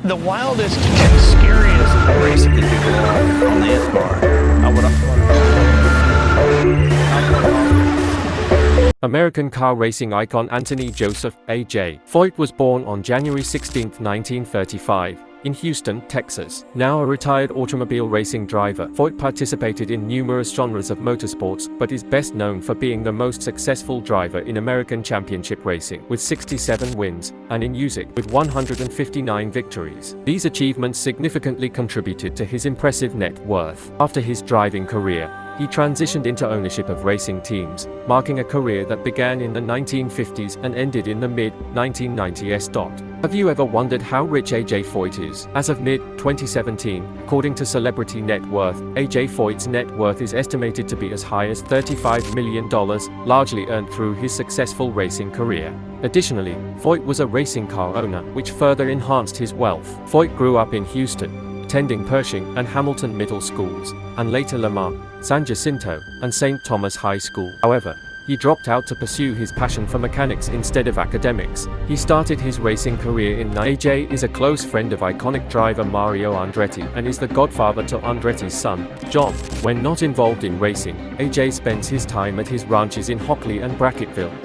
The wildest and scariest racing could be on the S-bar. American car racing icon Anthony Joseph A.J. Foyt was born on January 16, 1935, in Houston, Texas. Now a retired automobile racing driver, Foyt participated in numerous genres of motorsports, but is best known for being the most successful driver in American championship racing, with 67 wins, and in music, with 159 victories. These achievements significantly contributed to his impressive net worth. After his driving career, he transitioned into ownership of racing teams, marking a career that began in the 1950s and ended in the mid-1990s. Have you ever wondered how rich A.J. Foyt is? As of mid-2017, according to Celebrity Net Worth, A.J. Foyt's net worth is estimated to be as high as $35 million, largely earned through his successful racing career. Additionally, Foyt was a racing car owner, which further enhanced his wealth. Foyt grew up in Houston, attending Pershing and Hamilton Middle Schools, and later Lamar, San Jacinto, and St. Thomas High School. However, he dropped out to pursue his passion for mechanics instead of academics. He started his racing career in A.J. is a close friend of iconic driver Mario Andretti and is the godfather to Andretti's son, John. When not involved in racing, A.J. spends his time at his ranches in Hockley and Brackettville,